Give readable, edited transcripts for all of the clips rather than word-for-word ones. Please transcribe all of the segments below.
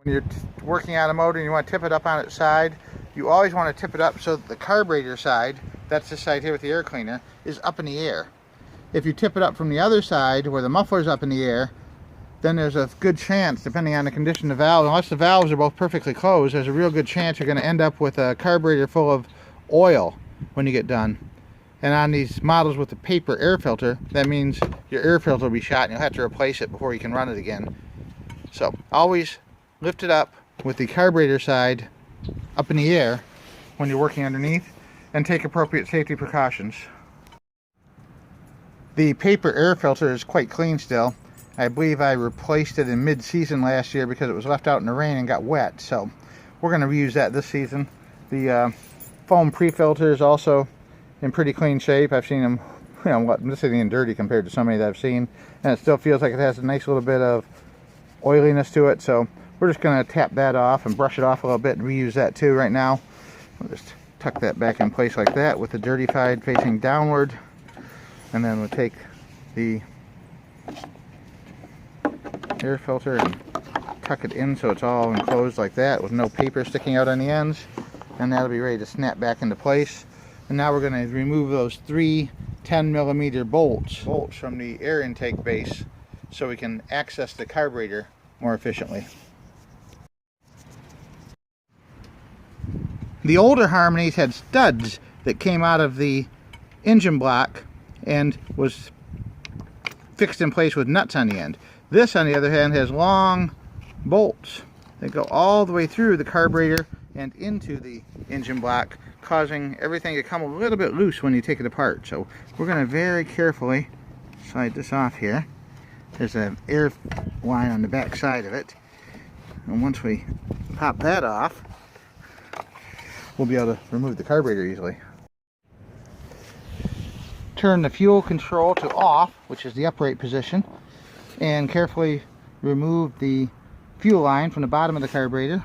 When you're working on a motor and you want to tip it up on its side, you always want to tip it up so that the carburetor side, that's this side here with the air cleaner, is up in the air. If you tip it up from the other side where the muffler's up in the air, then there's a good chance, depending on the condition of the valve, unless the valves are both perfectly closed, there's a real good chance you're going to end up with a carburetor full of oil when you get done. And on these models with the paper air filter, that means your air filter will be shot and you'll have to replace it before you can run it again. So always lift it up with the carburetor side up in the air when you're working underneath, and take appropriate safety precautions. The paper air filter is quite clean still. I believe I replaced it in mid-season last year because it was left out in the rain and got wet, so we're going to reuse that this season. The foam pre-filter is also in pretty clean shape. I've seen them, this isn't even dirty compared to so many that I've seen, and it still feels like it has a nice little bit of oiliness to it, so we're just going to tap that off and brush it off a little bit and reuse that too right now. We'll just tuck that back in place like that with the dirty side facing downward, and then we'll take the air filter and tuck it in so it's all enclosed like that with no paper sticking out on the ends, and that'll be ready to snap back into place. And now we're going to remove those 3 10mm bolts from the air intake base so we can access the carburetor more efficiently. The older Harmonies had studs that came out of the engine block and was fixed in place with nuts on the end. This, on the other hand, has long bolts that go all the way through the carburetor and into the engine block, causing everything to come a little bit loose when you take it apart. So we're going to very carefully slide this off here. There's an air line on the back side of it, and once we pop that off, we'll be able to remove the carburetor easily. Turn the fuel control to off, which is the upright position, and carefully remove the fuel line from the bottom of the carburetor.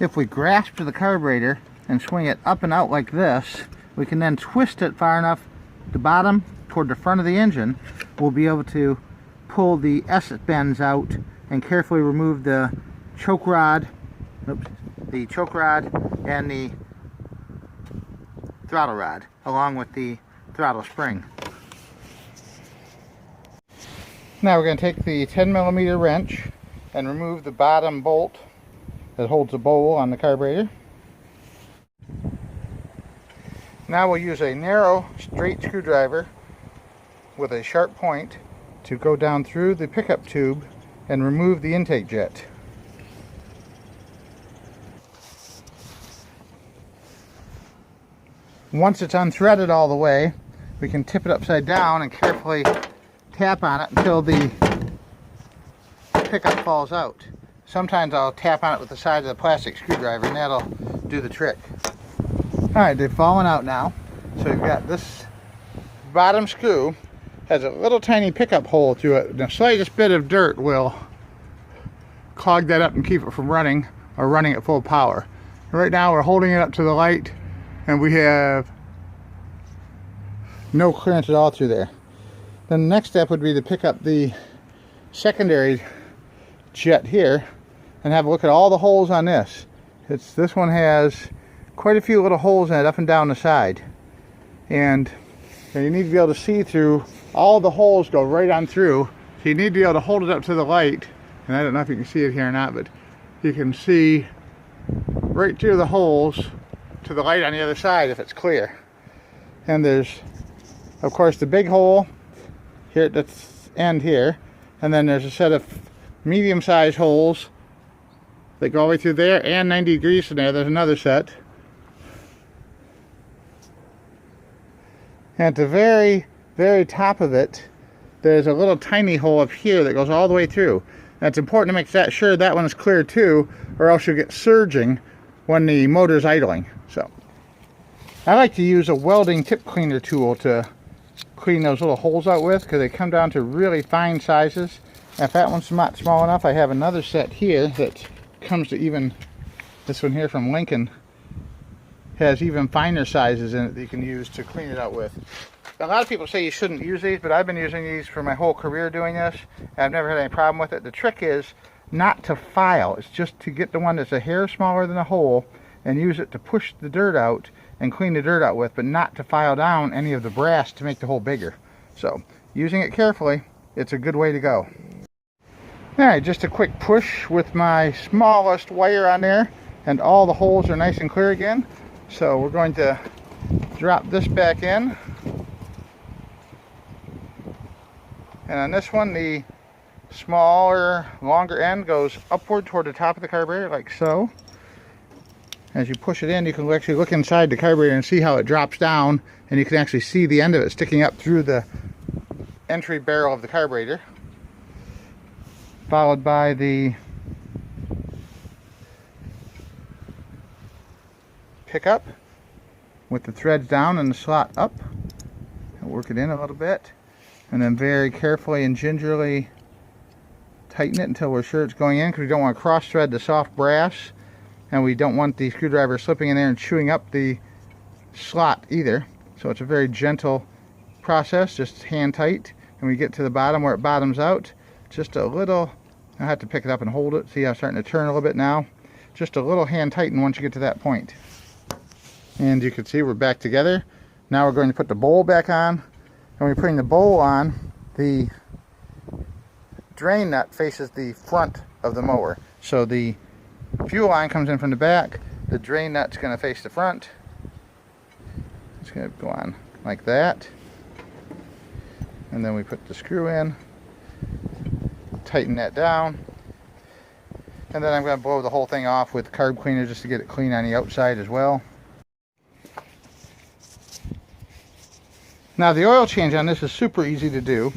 If we grasp to the carburetor and swing it up and out like this, we can then twist it far enough the bottom toward the front of the engine. We'll be able to pull the S-bends out and carefully remove the choke rod, and the throttle rod, along with the throttle spring. Now we're going to take the 10mm wrench and remove the bottom bolt that holds the bowl on the carburetor. Now we'll use a narrow, straight screwdriver with a sharp point to go down through the pickup tube and remove the intake jet. Once it's unthreaded all the way, we can tip it upside down and carefully tap on it until the pickup falls out. Sometimes I'll tap on it with the side of the plastic screwdriver and that'll do the trick. Alright, they've fallen out now. So you've got this bottom screw, has a little tiny pickup hole through it. The slightest bit of dirt will clog that up and keep it from running or running at full power. Right now we're holding it up to the light and we have no clearance at all through there. Then the next step would be to pick up the secondary jet here and have a look at all the holes on this. This one has quite a few little holes in it up and down the side, and you need to be able to see through. All the holes go right on through, so you need to be able to hold it up to the light, and I don't know if you can see it here or not, but you can see right through the holes to the light on the other side if it's clear. And there's of course the big hole here at the end here, and then there's a set of medium-sized holes that go all the way through there and 90 degrees from there. There's another set. And at the very, very top of it, there's a little tiny hole up here that goes all the way through. And it's important to make sure that one is clear too, or else you'll get surging when the motor's idling. So I like to use a welding tip cleaner tool to clean those little holes out with, because they come down to really fine sizes. And if that one's not small enough, I have another set here that comes to even, this one here from Lincoln has even finer sizes in it that you can use to clean it out with. A lot of people say you shouldn't use these, but I've been using these for my whole career doing this, and I've never had any problem with it. The trick is not to file. It's just to get the one that's a hair smaller than a hole and use it to push the dirt out and clean the dirt out with, but not to file down any of the brass to make the hole bigger. So using it carefully, it's a good way to go. Alright, just a quick push with my smallest wire on there, and all the holes are nice and clear again. So we're going to drop this back in. And on this one, the smaller, longer end goes upward toward the top of the carburetor, like so. As you push it in, you can actually look inside the carburetor and see how it drops down, and you can actually see the end of it sticking up through the entry barrel of the carburetor. Followed by the pickup with the threads down and the slot up. And work it in a little bit, and then very carefully and gingerly tighten it until we're sure it's going in, because we don't want to cross thread the soft brass, and we don't want the screwdriver slipping in there and chewing up the slot either. So it's a very gentle process, just hand tight. And we get to the bottom where it bottoms out, just a little, I have to pick it up and hold it. See how it's starting to turn a little bit now? Just a little hand tighten once you get to that point. And you can see we're back together. Now we're going to put the bowl back on. And when you're putting the bowl on, the drain nut faces the front of the mower. So the fuel line comes in from the back. The drain nut's going to face the front. It's going to go on like that. And then we put the screw in. Tighten that down, and then I'm going to blow the whole thing off with carb cleaner just to get it clean on the outside as well. Now the oil change on this is super easy to do.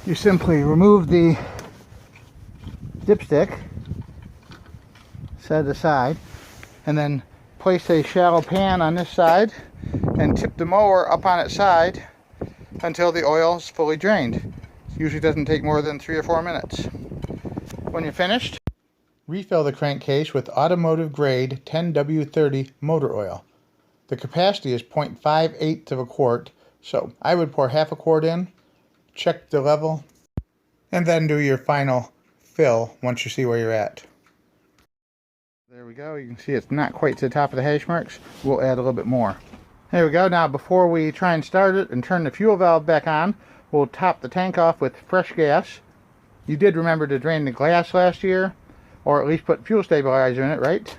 You simply remove the dipstick, set it aside, and then place a shallow pan on this side and tip the mower up on its side until the oil is fully drained. Usually doesn't take more than 3 or 4 minutes. When you're finished, refill the crankcase with automotive grade 10W30 motor oil. The capacity is 0.58 of a quart, so I would pour half a quart in, check the level, and then do your final fill once you see where you're at. There we go. You can see it's not quite to the top of the hash marks. We'll add a little bit more. There we go. Now before we try and start it and turn the fuel valve back on, we'll top the tank off with fresh gas. You did remember to drain the glass last year, or at least put fuel stabilizer in it, right?